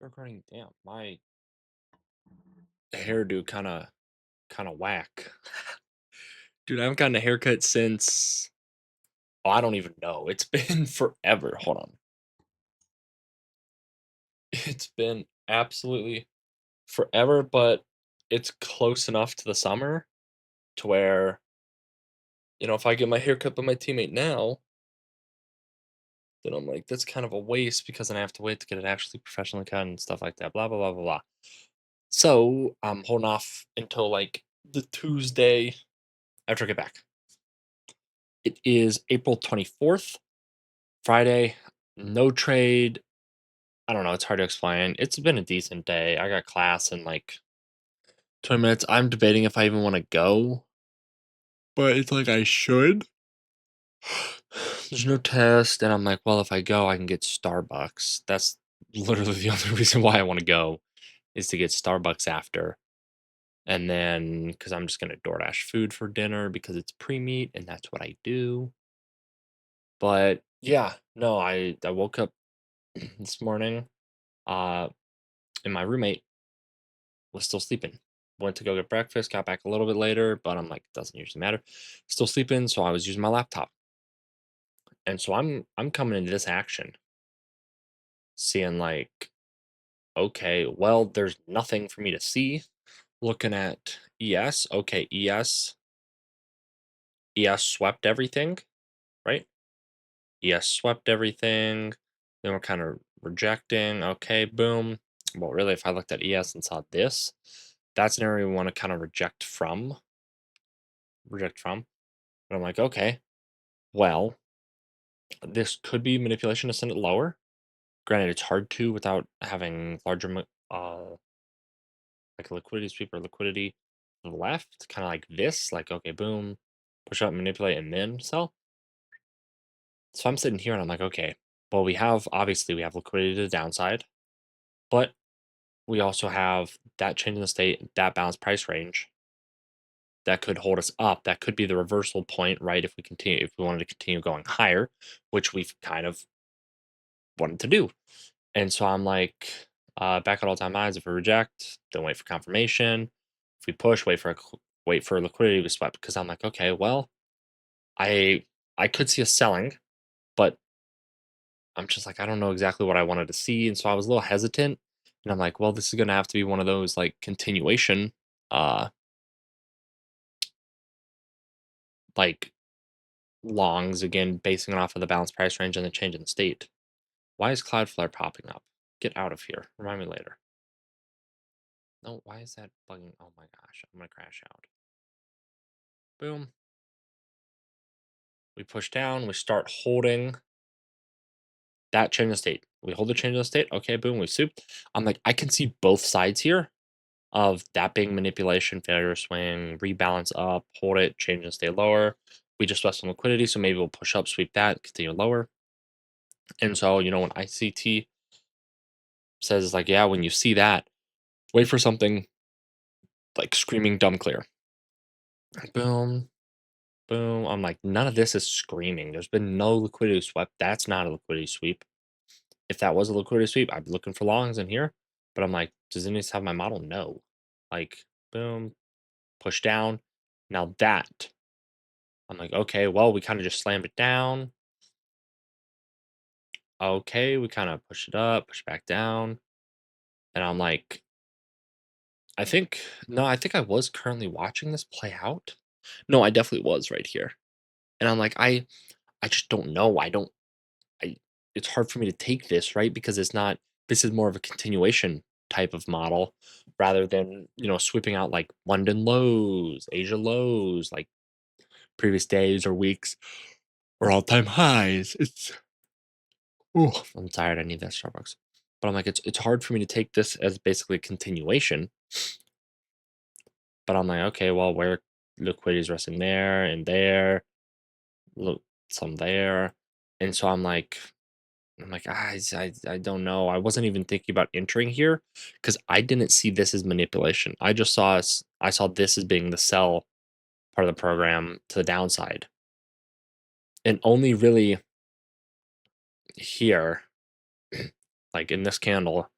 Recording. Damn, my hairdo kind of whack. Dude, I haven't gotten a haircut since. Oh, I don't even know. It's been forever. Hold on. It's been absolutely forever, but it's close enough to the summer to where, if I get my haircut by my teammate now, then I'm like, that's kind of a waste because then I have to wait to get it actually professionally cut and stuff like that. Blah blah blah blah blah. So I'm holding off until like the Tuesday after I get back. It is April 24th, Friday. No trade. I don't know. It's hard to explain. It's been a decent day. I got class in like 20 minutes. I'm debating if I even want to go, but it's like I should. There's no test. And I'm like, well, if I go, I can get Starbucks. That's literally the only reason why I want to go is to get Starbucks after. And then, because I'm just going to DoorDash food for dinner because it's pre-meat and that's what I do. But yeah, no, I woke up this morning. Uh, and my roommate was still sleeping. Went to go get breakfast, got back a little bit later, but I'm like, doesn't usually matter. Still sleeping, so I was using my laptop. And so I'm coming into this action, seeing like, okay, well, there's nothing for me to see. Looking at ES, okay, ES swept everything, right? ES swept everything. Then we're kind of rejecting. Okay, boom. Well, really, if I looked at ES and saw this, that's an area we want to kind of reject from. And I'm like, okay, well, this could be manipulation to send it lower. Granted, it's hard to without having larger, like a liquidity sweep or liquidity to the left, kind of like this, like, okay, boom, push up, manipulate, and then sell. So I'm sitting here and I'm like, okay, well, obviously, we have liquidity to the downside, but we also have that change in the state, that balanced price range that could hold us up. That could be the reversal point, right? If we wanted to continue going higher, which we've kind of wanted to do. And so I'm like, back at all time highs. If we reject, then wait for confirmation. If we push, wait for liquidity to sweat. Because I'm like, okay, well, I I could see us selling, but I'm just like, I don't know exactly what I wanted to see, and so I was a little hesitant. And I'm like, well, this is gonna have to be one of those like continuation, uh, like longs again, basing it off of the balanced price range and the change in the state. Why is Cloudflare popping up? Get out of here. Remind me later. No, why is that bugging? Oh my gosh, I'm gonna crash out. Boom. We push down, we start holding that change of state. We hold the change of state. Okay, boom, we soup. I'm like, I can see both sides here of that being manipulation, failure swing, rebalance up, hold it, change and stay lower. We just left some liquidity, so maybe we'll push up, sweep that, continue lower. And so, when ICT says like, yeah, when you see that, wait for something like screaming dumb clear. Boom, boom. I'm like, none of this is screaming. There's been no liquidity sweep. That's not a liquidity sweep. If that was a liquidity sweep, I'd be looking for longs in here. But I'm like, does it need to have my model? No. Like, boom, push down. Now that I'm like, okay, well, we kind of just slammed it down. Okay, we kind of push it up, push it back down. And I'm like, I think, no, I think I was currently watching this play out. No, I definitely was right here. And I'm like, I just don't know. I it's hard for me to take this, right? Because this is more of a continuation type of model rather than, sweeping out like London lows, Asia lows, like previous days or weeks or all-time highs. I'm tired. I need that Starbucks. But I'm like, it's hard for me to take this as basically a continuation. But I'm like, okay, well, where liquidity is resting there and there, look, some there. And so I'm like, I don't know. I wasn't even thinking about entering here because I didn't see this as manipulation. I saw this as being the sell part of the program to the downside. And only really here, like in this candle,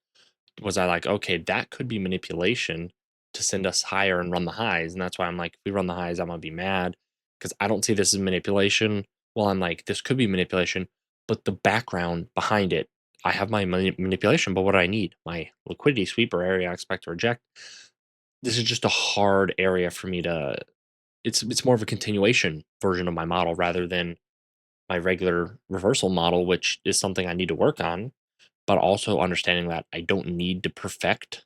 was I like, okay, that could be manipulation to send us higher and run the highs. And that's why I'm like, if we run the highs, I'm gonna be mad because I don't see this as manipulation. Well, I'm like, this could be manipulation, but the background behind it, I have my manipulation, but what do I need? My liquidity sweeper area I expect to reject. This is just a hard area for me to it's more of a continuation version of my model rather than my regular reversal model, which is something I need to work on, but also understanding that I don't need to perfect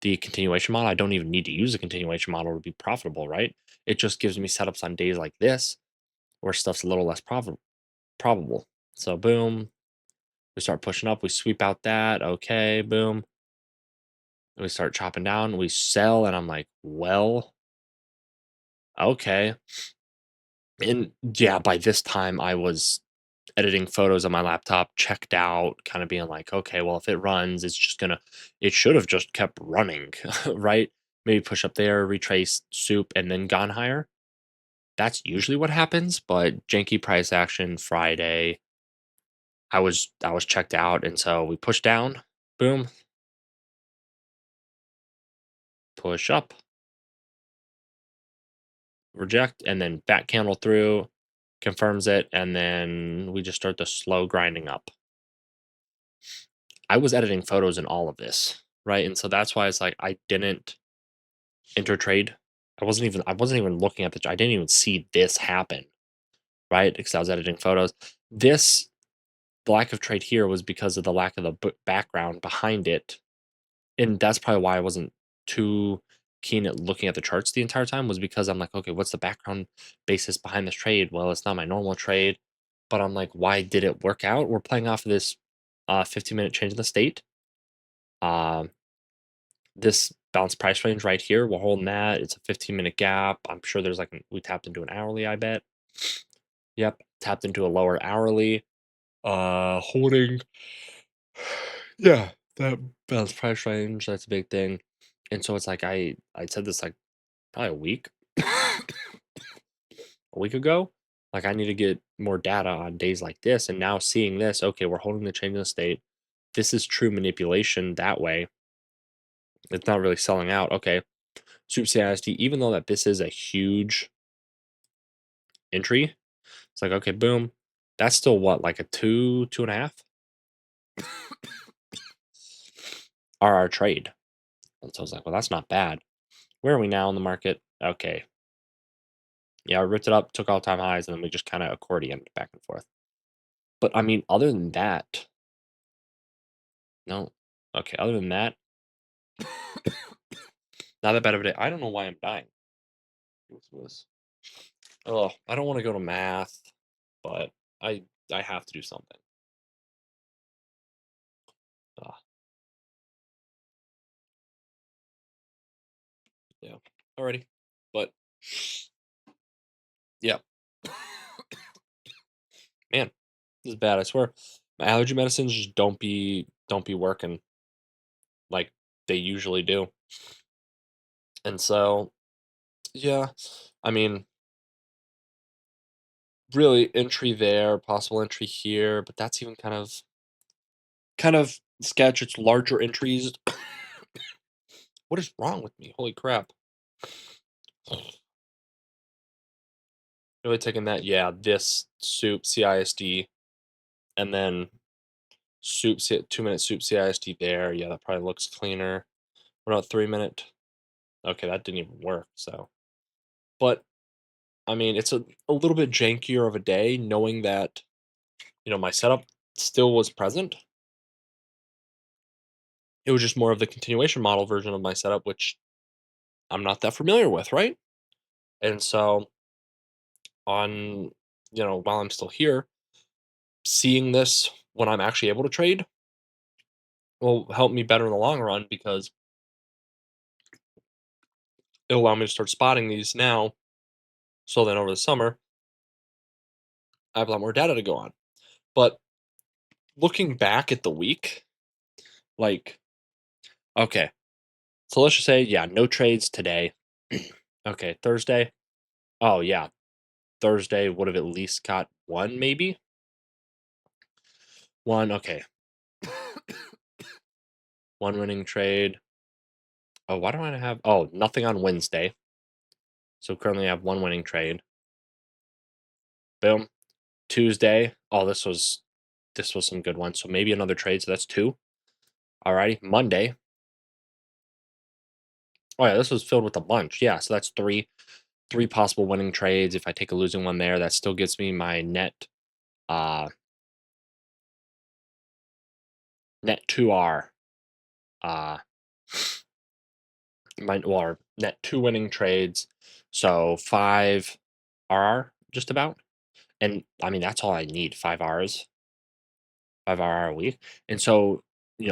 the continuation model. I don't even need to use a continuation model to be profitable, right? It just gives me setups on days like this where stuff's a little less probable. So boom, we start pushing up, we sweep out that, okay, boom. We start chopping down, we sell, and I'm like, well, okay. And yeah, by this time I was editing photos on my laptop, checked out, kind of being like, okay, well, if it runs, it should have just kept running, right? Maybe push up there, retrace, soup, and then gone higher. That's usually what happens, but janky price action Friday, I was checked out, and so we push down, boom, push up, reject, and then back candle through, confirms it, and then we just start the slow grinding up. I was editing photos in all of this, right? And so that's why it's like I didn't enter trade. I wasn't even looking at I didn't even see this happen, right? Because I was editing photos. This the lack of trade here was because of the lack of the background behind it, and that's probably why I wasn't too keen at looking at the charts the entire time. Was because I'm like, okay, what's the background basis behind this trade? Well, it's not my normal trade, but I'm like, why did it work out? We're playing off of this 15-minute change in the state. Um, this bounce price range right here, we're holding that. It's a 15-minute gap. I'm sure there's like we tapped into an hourly, I bet. Yep, tapped into a lower hourly. Holding. Yeah, that bounce price range, that's a big thing. And so it's like I said this like probably a week ago. Like I need to get more data on days like this. And now seeing this, okay, we're holding the change in the state. This is true manipulation that way. It's not really selling out. Okay. Soup CISD, even though that this is a huge entry, it's like, okay, boom. That's still what, like a two and a half are our trade. And so I was like, well, that's not bad. Where are we now in the market? Okay. Yeah, I ripped it up, took all time highs, and then we just kind of accordioned back and forth. But I mean, other than that, no. Okay, other than that, not that bad of a day. I don't know why I'm dying. What's this? Oh, I don't want to go to math, but I I have to do something. Ah, yeah. Alrighty. But yeah, man, this is bad. I swear. My allergy medicines just don't be working like they usually do. And so, yeah, I mean, really entry there, possible entry here, but that's even kind of sketch. It's larger entries. What is wrong with me? Holy crap. Really taking that, yeah, this soup CISD and then 2 minute soup CISD there. Yeah, that probably looks cleaner. What about 3 minute? Okay, that didn't even work. So, but I mean, it's a little bit jankier of a day knowing that, my setup still was present. It was just more of the continuation model version of my setup, which I'm not that familiar with, right? And so on, while I'm still here, seeing this when I'm actually able to trade will help me better in the long run because it'll allow me to start spotting these now. So then over the summer, I have a lot more data to go on. But looking back at the week, like, okay, so let's just say, yeah, no trades today. Okay, Thursday. Oh, yeah, Thursday would have at least got one, maybe one. Okay, one winning trade. Oh, why do I have? Oh, nothing on Wednesday. So currently I have one winning trade. Boom. Tuesday. Oh, this was some good ones. So maybe another trade. So that's two. Alrighty. Monday. Oh yeah, this was filled with a bunch. Yeah, so that's three. Three possible winning trades. If I take a losing one there, that still gets me my uh net 2R. Uh my or net two winning trades. So five RR just about. And I mean that's all I need, 5 Rs, 5 RR a week. And so,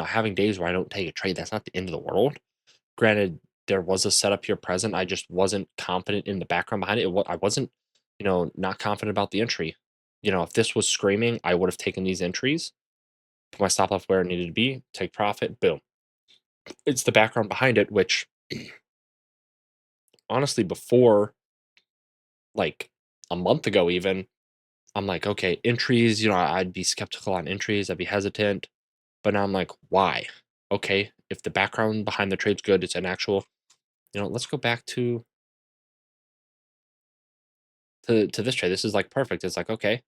having days where I don't take a trade, that's not the end of the world. Granted, there was a setup here present. I just wasn't confident in the background behind it. I wasn't, not confident about the entry. If this was screaming, I would have taken these entries, put my stop loss where it needed to be, take profit, boom. It's the background behind it, which honestly, before like a month ago, even, I'm like, okay, entries, I'd be skeptical on entries, I'd be hesitant. But now I'm like, why? Okay, if the background behind the trade's good, it's an actual, let's go back to this trade. This is like perfect. It's like, okay,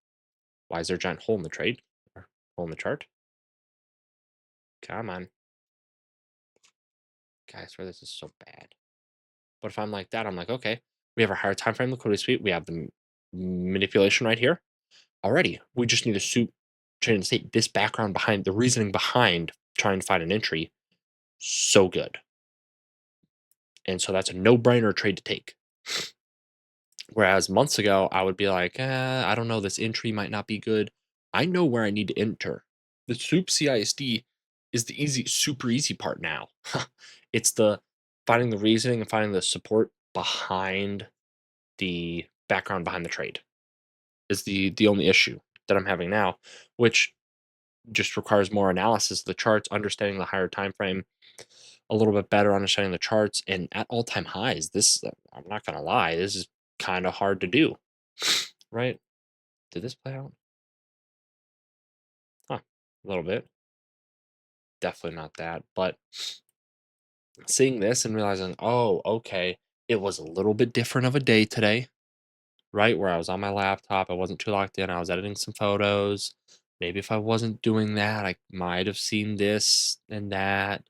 why is there a giant hole in the trade? Or hole in the chart? Come on. Guys, I swear this is so bad. But if I'm like that, I'm like, okay, we have a higher time frame liquidity sweep. We have the manipulation right here. Already, we just need to suit trade and state. This background behind the reasoning behind trying to find an entry, so good. And so that's a no-brainer trade to take. Whereas months ago, I would be like, I don't know, this entry might not be good. I know where I need to enter. The soup CISD is the super easy part now. It's the finding the reasoning and finding the support behind the background behind the trade is the only issue that I'm having now, which just requires more analysis of the charts, understanding the higher time frame a little bit better, understanding the charts, and at all-time highs. This, I'm not gonna lie, this is kind of hard to do, right? Did this play out? Huh, a little bit. Definitely not that, but seeing this and realizing, oh, okay, it was a little bit different of a day today, right? Where I was on my laptop, I wasn't too locked in, I was editing some photos. Maybe if I wasn't doing that, I might have seen this and that.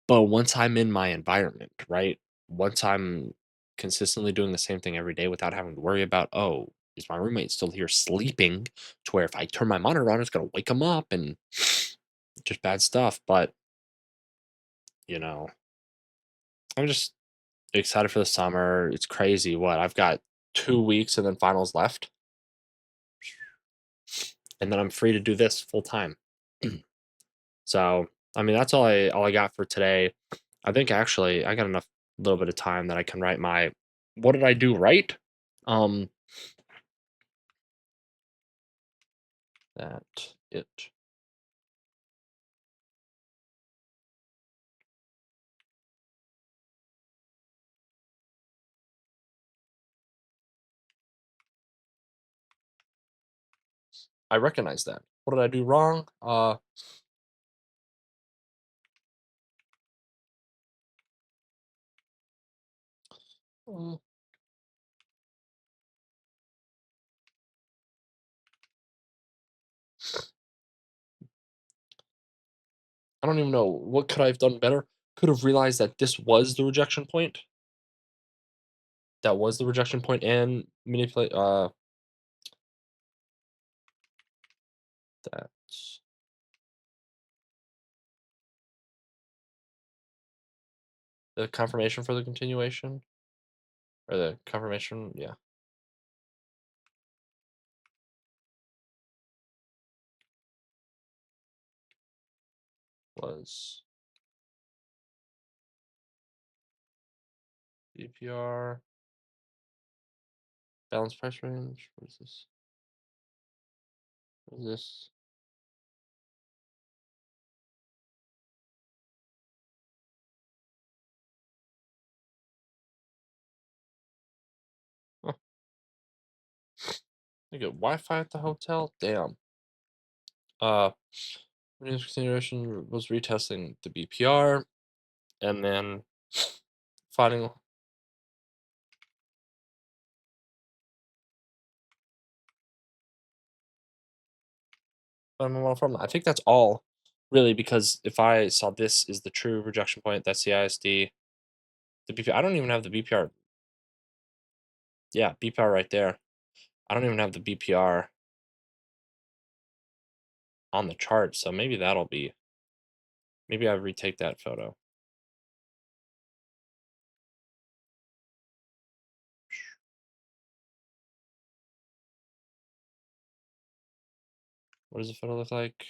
But once I'm in my environment, right? Once I'm consistently doing the same thing every day without having to worry about, oh, is my roommate still here sleeping? To where if I turn my monitor on, it's gonna wake him up and just bad stuff. But you know, I'm just excited for the summer. It's crazy. What I've got 2 weeks and then finals left, and then I'm free to do this full time. So I mean, that's all I got for today. I think actually I got enough little bit of time that I can write my what did I do right? Um, that it. I recognize that. What did I do wrong? Mm, I don't even know what could I have done better. Could have realized that this was the rejection point. That was the rejection point and manipulate. That's the confirmation for the continuation or the confirmation. Yeah, was BPR balance price range. What is this? What is this? Huh, I get Wi-Fi at the hotel. Damn. Uh, Continuous consideration was retesting the BPR, and then finding fundamental formula. I think that's all, really, because if I saw this is the true rejection point, that's the ISD. The BPR, I don't even have the BPR. Yeah, BPR right there. I don't even have the BPR on the chart, so maybe that'll be. Maybe I retake that photo. What does the photo look like?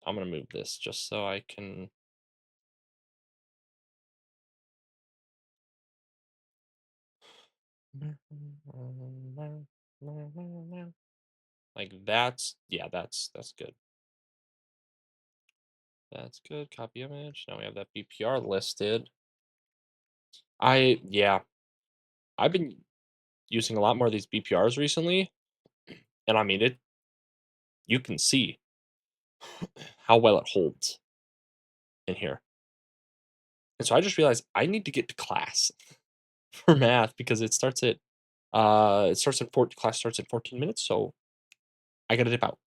I'm gonna move this just so I can. Like yeah, that's good. That's good. Copy image. Now we have that BPR listed. Yeah, I've been using a lot more of these BPRs recently, and I mean it. You can see how well it holds in here. And so I just realized I need to get to class for math because it starts in class starts in 14 minutes, so I gotta dip out.